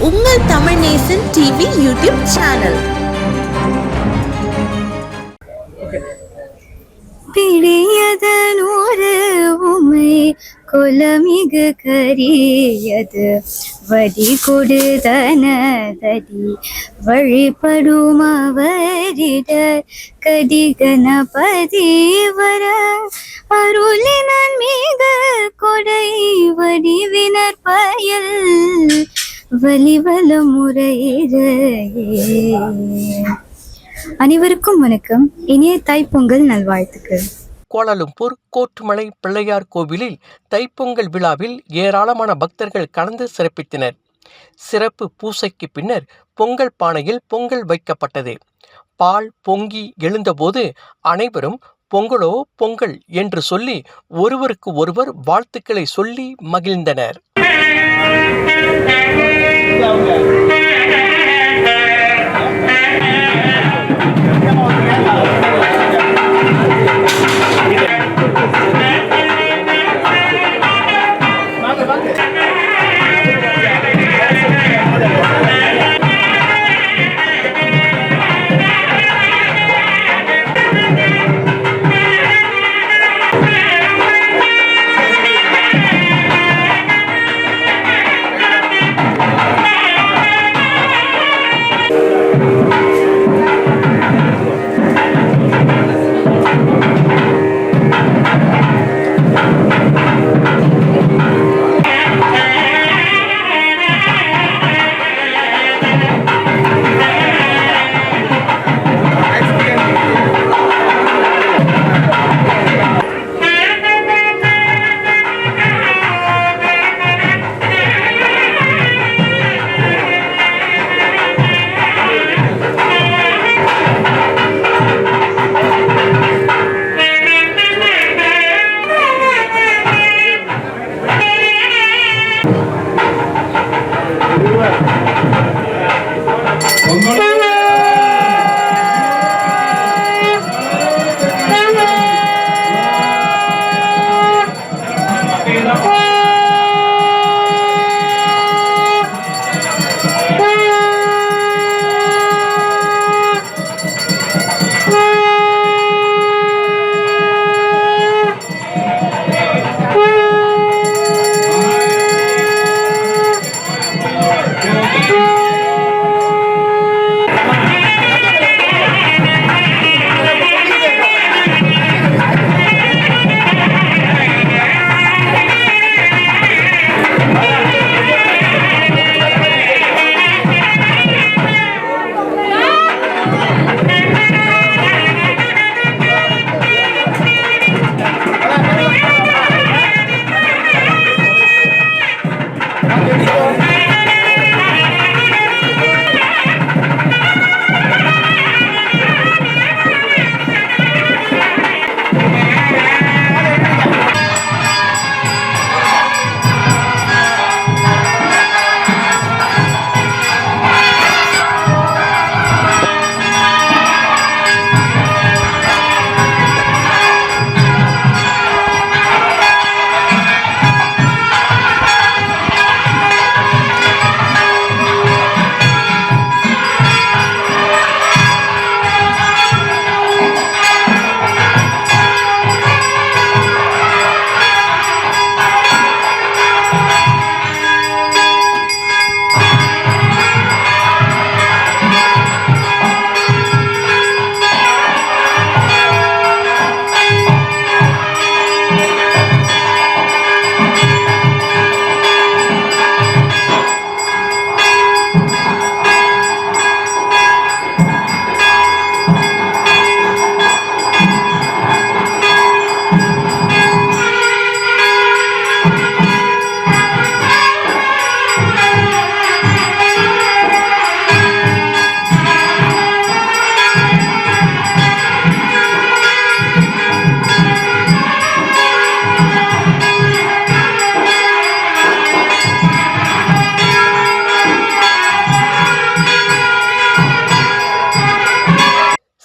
உங்கள் தமிழ் நேசன் TV YouTube channel. பிடியதனூறு உமை கொலமிகு கரியது வடி கொடுதனதடி வழிபடும் அவரிடர் கடி கணபதி வர அருளினன் மிக கொடை வடிவினர் பயல் வலிவல முறையே. அனைவருக்கும் வணக்கம். இனிய தைப்பொங்கல் நல்வாழ்த்துக்கள். கோலாலம்பூர் கோட்டுமலை பிள்ளையார் கோவிலில் தைப்பொங்கல் விழாவில் ஏராளமான பக்தர்கள் கலந்து சிறப்பித்தனர். சிறப்பு பூசைக்கு பின்னர் பொங்கல் பானையில் பொங்கல் வைக்கப்பட்டது. பால் பொங்கி எழுந்தபோது அனைவரும் பொங்கலோ பொங்கல் என்று சொல்லி ஒருவருக்கு ஒருவர் வாழ்த்துக்களை சொல்லி மகிழ்ந்தனர்.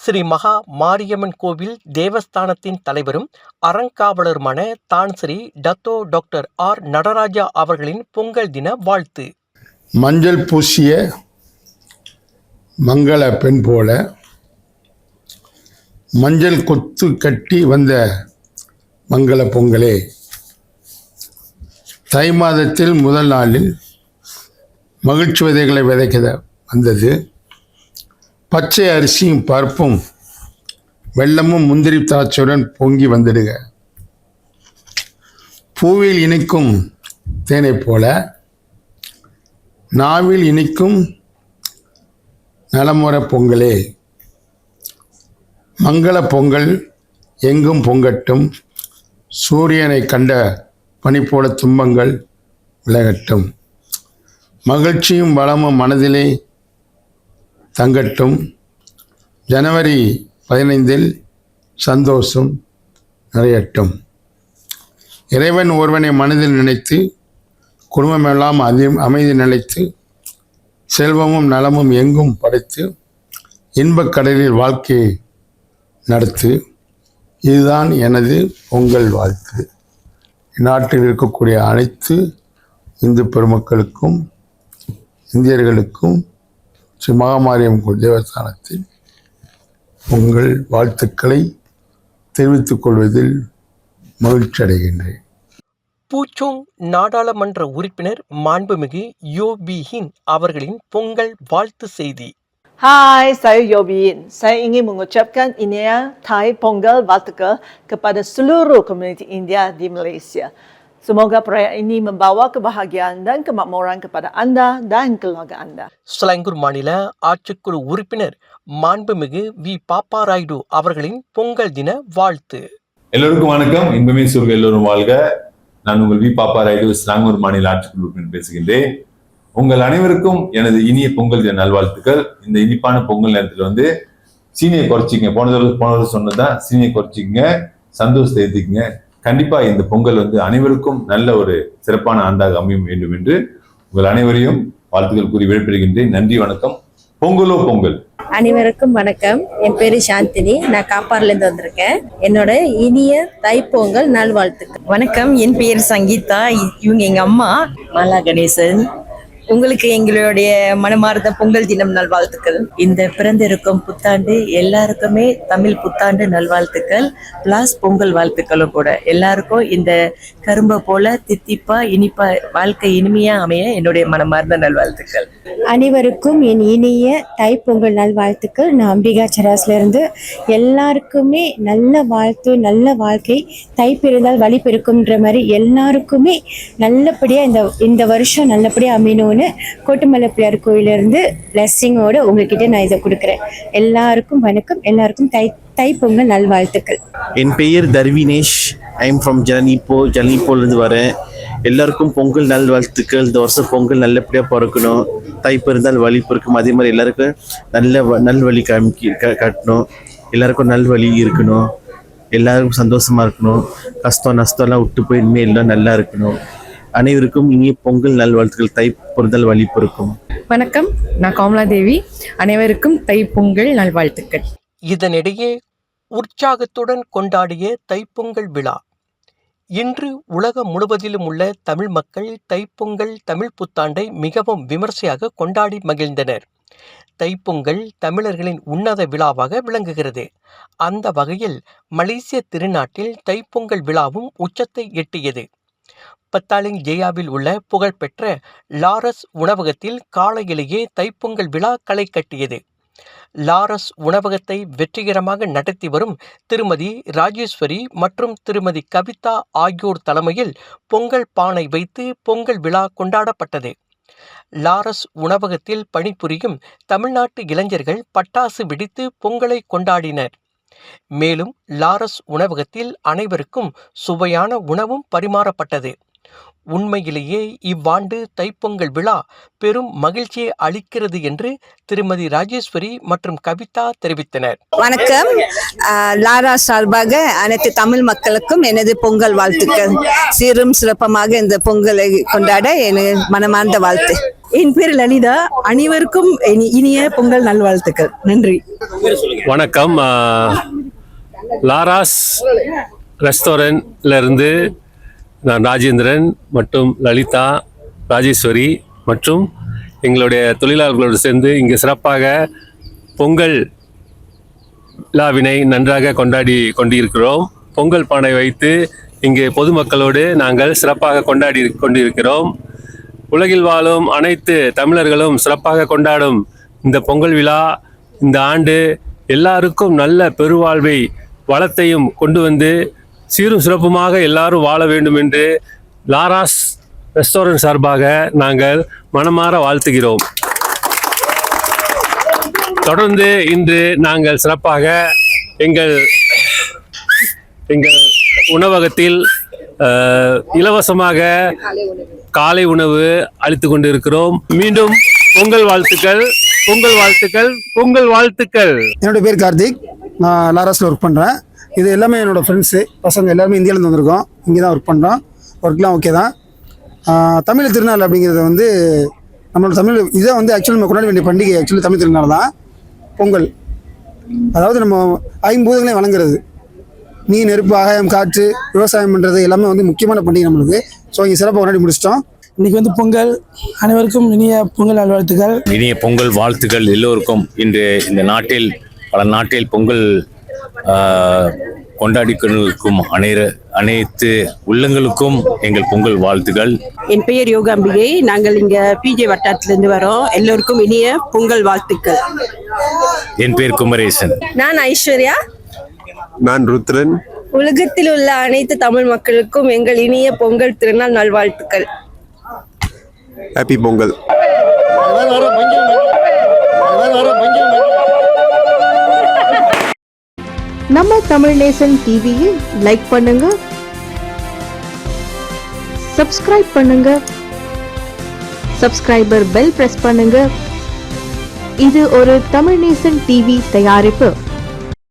ஸ்ரீ மகா மாரியம்மன் கோவில் தேவஸ்தானத்தின் தலைவரும் அறங்காவலருமான தான் Shri Dato doctor R Nataraja அவர்களின் பொங்கல் தின வாழ்த்து. மஞ்சள் பூசிய மங்கள பெண் போல மஞ்சள் கொத்து கட்டி வந்த மங்கள பொங்கலே. தை மாதத்தில் முதல் நாளில் மகிழ்ச்சி விதைகளை விதைக்க வந்தது. பச்சை அரிசியும் பருப்பும் வெல்லமும் முந்திரி திராட்சையுடன் பொங்கி வந்துடுக. பூவில் இனிக்கும் தேனை போல நாவில் இனிக்கும் நலமுறை பொங்கலே. மங்கள பொங்கல் எங்கும் பொங்கட்டும், சூரியனை கண்ட பனி போல துன்பங்கள் விலகட்டும், மகிழ்ச்சியும் வளமும் மனதிலே தங்கட்டும், ஜனவரி 15 சந்தோஷம் நிறையட்டும். இறைவன் ஒருவனை மனதில் நினைத்து குடும்பமெல்லாம் அமைதி நிலைத்து செல்வமும் நலமும் எங்கும் படைத்து இன்பக் கடலில் வாழ்க்கையை நடத்து. இதுதான் எனது பொங்கல் வாழ்த்து. நாட்டில் இருக்கக்கூடிய அனைத்து இந்து பெருமக்களுக்கும் இந்தியர்களுக்கும் ஸ்ரீ மகாமாரியம்மன் தேவஸ்தானத்தில் பொங்கல் வாழ்த்துக்களை தெரிவித்துக் கொள்வதில் மகிழ்ச்சி அடைகின்றேன். பூச்சோங் நாடாளுமன்ற உறுப்பினர் மாண்புமிகு யோபியின் அவர்களின் பொங்கல் வாழ்த்து செய்தி. Hai, saya Yobin. Saya ingin mengucapkan Inia Thai Pongal Waltuka kepada seluruh komuniti India di Malaysia. Semoga perayaan ini membawa kebahagiaan dan kemakmuran kepada anda dan keluarga anda. Selangor மாநில ஆட்சிக்குழு உறுப்பினர் மாண்புமிகு வி பாப்பாராயுடு அவர்களின் பொங்கல் தின வாழ்த்து. எல்லோருக்கும் வணக்கம். இன்பமே சூழ்க எல்லோரும் வாழ்க. நான் உங்கள் வி பாப்பாராயுடு ஸ்லாங்கூர் மாநில ஆட்சிக்குழு உறுப்பினர் பேசுகின்றேன். உங்கள் அனைவருக்கும் எனது இனிய பொங்கல் தின நல்வாழ்த்துக்கள். இந்த இனிப்பான பொங்கல் நேரத்தில் சீனியை குறைச்சிங்க. போன தடவை சொன்னதான் சீனியை குறைச்சிங்க, சந்தோஷத்தை ஏற்றிக்கங்க. கண்டிப்பா இந்த பொங்கல் அனைவருக்கும் நல்ல ஒரு சிறப்பான ஆண்டாக அமையும் வேண்டும் என்று உங்கள் அனைவரையும் வாழ்த்துக்கள் கூறி விடைபெறுகின்றேன். நன்றி, வணக்கம். பொங்கலோ பொங்கல். அனைவருக்கும் வணக்கம். என் பேரு சாந்தினி. நான் காப்பாறுலேருந்து வந்திருக்கேன். என்னோட இனிய தைப்பொங்கல் நல்வாழ்த்துக்கள். வணக்கம். என் பெயர் சங்கீதா. இவங்க எங்க அம்மா. மாலா கணேசன். உங்களுக்கு எங்களுடைய மனமார்ந்த பொங்கல் தினம் நல்வாழ்த்துக்கள். இந்த பிறந்திருக்கும் புத்தாண்டு எல்லாருக்குமே தமிழ் புத்தாண்டு நல்வாழ்த்துக்கள் பிளஸ் பொங்கல் வாழ்த்துக்களும் கூட. எல்லாருக்கும் இந்த கரும்பை போல தித்திப்பா இனிப்பா வாழ்க்கை இனிமையா அமைய என்னுடைய மனமார்ந்த நல்வாழ்த்துக்கள். அனைவருக்கும் என் இனிய தைப்பொங்கல் நல்வாழ்த்துக்கள். நான் அம்பிகா சராஸ்ல இருந்து. எல்லாருக்குமே நல்ல வாழ்த்து, நல்ல வாழ்க்கை. தை பிறந்தால் வழி பெருக்கும்ன்ற மாதிரி எல்லாருக்குமே நல்லபடியா இந்த வருஷம் நல்லபடியா அமையணும்னு கோட்டுமலை பிள்ளையார் கோயிலிருந்து பிளஸ்ஸிங்கோட உங்ககிட்ட நான் இதை கொடுக்குறேன். எல்லாருக்கும் வணக்கம். எல்லாருக்கும் தைப்பொங்கல் நல்வாழ்த்துக்கள். என் பெயர் தர்வினேஷ். ஐ எம் ஃப்ரம் ஜலனிப்போலேருந்து வரேன். எல்லாருக்கும் பொங்கல் நல்வாழ்த்துக்கள். இந்த வருஷம் பொங்கல் நல்லபடியாக பிறக்கணும். தை பிறந்தால் வழி பிறக்கும். அதே மாதிரி எல்லாருக்கும் நல்வழி காட்டணும். எல்லாருக்கும் நல்வழி இருக்கணும். எல்லாருக்கும் சந்தோஷமா இருக்கணும். கஷ்டம் நஷ்டம்லாம் விட்டு போய் இனிமேல் எல்லாம் நல்லா இருக்கணும். அனைவருக்கும் இனிய பொங்கல் நல்வாழ்த்துக்கள். தை பிறந்தால் வழி பிறக்கும். வணக்கம். நான் கோமலா தேவி. அனைவருக்கும் தை பொங்கல் நல்வாழ்த்துக்கள். இதனிடையே உற்சாகத்துடன் கொண்டாடிய தைப்பொங்கல் விழா. இன்று உலகம் முழுவதிலும் உள்ள தமிழ் மக்கள் தைப்பொங்கல் தமிழ் புத்தாண்டை மிகவும் விமர்சையாக கொண்டாடி மகிழ்ந்தனர். தைப்பொங்கல் தமிழர்களின் உன்னத விழாவாக விளங்குகிறது. அந்த வகையில் மலேசிய திருநாட்டில் தைப்பொங்கல் விழாவும் உச்சத்தை எட்டியது. பத்தாலிங் ஜெயாவில் உள்ள புகழ்பெற்ற லாரஸ் உணவகத்தில் காலையிலேயே தைப்பொங்கல் விழா களை கட்டியது. லாரஸ் உணவகத்தை வெற்றிகரமாக நடத்தி வரும் திருமதி ராஜேஸ்வரி மற்றும் திருமதி கவிதா ஆகியோர் தலைமையில் பொங்கல் பானை வைத்து பொங்கல் விழா கொண்டாடப்பட்டது. லாரஸ் உணவகத்தில் பணிபுரியும் தமிழ்நாட்டு இளைஞர்கள் பட்டாசு வெடித்து பொங்கலை கொண்டாடினர். மேலும் லாரஸ் உணவகத்தில் அனைவருக்கும் சுவையான உணவும் பரிமாறப்பட்டது. உண்மையிலேயே இவ்வாண்டு தைப்பொங்கல் விழா பெரும் மகிழ்ச்சியை அளிக்கிறது என்று திருமதி ராஜேஸ்வரி மற்றும் கவிதா தெரிவித்தனர். வணக்கம். லாரா சார்பாக அனைத்து தமிழ் மக்களுக்கும் எனது பொங்கல் வாழ்த்துக்கள். சீரும் சிறப்பமாக இந்த பொங்கலை கொண்டாட எனது மனமார்ந்த வாழ்த்து. என் பேர் லலிதா. அனைவருக்கும் இனிய பொங்கல் நல்வாழ்த்துக்கள். நன்றி. வணக்கம். லாராஸ் ரெஸ்டாரண்ட்ல இருந்து நான் ராஜேந்திரன் மற்றும் லலிதா, ராஜேஸ்வரி மற்றும் எங்களுடைய தொழிலாளர்களோடு சேர்ந்து இங்கே சிறப்பாக பொங்கல் விழாவினை நன்றாக கொண்டாடி கொண்டிருக்கிறோம். பொங்கல் பானை வைத்து இங்கே பொதுமக்களோடு நாங்கள் சிறப்பாக கொண்டாடி கொண்டிருக்கிறோம். உலகில் வாழும் அனைத்து தமிழர்களும் சிறப்பாக கொண்டாடும் இந்த பொங்கல் விழா இந்த ஆண்டு எல்லாருக்கும் நல்ல பெருவாழ்வை வளத்தையும் கொண்டு வந்து சீரும் சிறப்புமாக எல்லாரும் வாழ வேண்டும் என்று லாராஸ் ரெஸ்டாரண்ட் சார்பாக நாங்கள் மனமாற வாழ்த்துகிறோம். தொடர்ந்து இன்று நாங்கள் சிறப்பாக எங்கள் உணவகத்தில் இலவசமாக காலை உணவு அளித்து கொண்டிருக்கிறோம். மீண்டும் பொங்கல் வாழ்த்துக்கள், பொங்கல் வாழ்த்துக்கள், பொங்கல் வாழ்த்துக்கள். என்னோட பேர் கார்த்திக், நான் லாராஸில் ஒர்க் பண்ணுறேன். இது எல்லாமே என்னோடய ஃப்ரெண்ட்ஸு பசங்க எல்லாருமே இந்தியாவிலேருந்து வந்திருக்கோம். இங்கே தான் ஒர்க் பண்ணுறோம். ஒர்க்லாம் ஓகே தான். தமிழ் திருநாள் அப்படிங்கிறது வந்து நம்மளோட தமிழ் இதை வந்து ஆக்சுவலி நம்ம கொண்டாட வேண்டிய பண்டிகை ஆக்சுவலி தமிழ் திருநாள் தான் பொங்கல். அதாவது நம்ம ஐம்பூதங்களையும் வழங்குறது, நீர், நெருப்பு, ஆகாயம், காற்று, விவசாயம் பண்ணுறது எல்லாமே வந்து முக்கியமான பண்டிகை நம்மளுக்கு. ஸோ இங்கே சிறப்பாக கொண்டாடி முடிச்சிட்டோம். இன்றைக்கி வந்து பொங்கல், அனைவருக்கும் இனிய பொங்கல் நல்வாழ்த்துக்கள். இனிய பொங்கல் வாழ்த்துக்கள் எல்லோருக்கும். இன்று இந்த நாட்டில் பல நாட்டில் பொங்கல் கொண்டாடி கொண்டிருக்கும் அனைத்து உள்ளங்களுக்கும் எங்கள் பொங்கல் வாழ்த்துக்கள். என் பெயர் யோகாம்பிகை. நாங்கள் இங்க பிஜே வட்டாரத்திலிருந்து வரோம். எல்லோருக்கும் இனிய பொங்கல் வாழ்த்துக்கள். என் பேர் குமரேசன். நான் ஐஸ்வர்யா. நான் ருத்ரன். உலகத்தில் உள்ள அனைத்து தமிழ் மக்களுக்கும் எங்கள் இனிய பொங்கல் திருநாள் நல்வாழ்த்துக்கள். ஹாப்பி பொங்கல். நம்ம தமிழ் நேசன் டிவியில் லைக் பண்ணுங்க, சப்ஸ்கிரைப் பண்ணுங்க, சப்ஸ்கிரைபர் பெல் பிரஸ் பண்ணுங்க. இது ஒரு தமிழ் நேசன் டிவி தயாரிப்பு.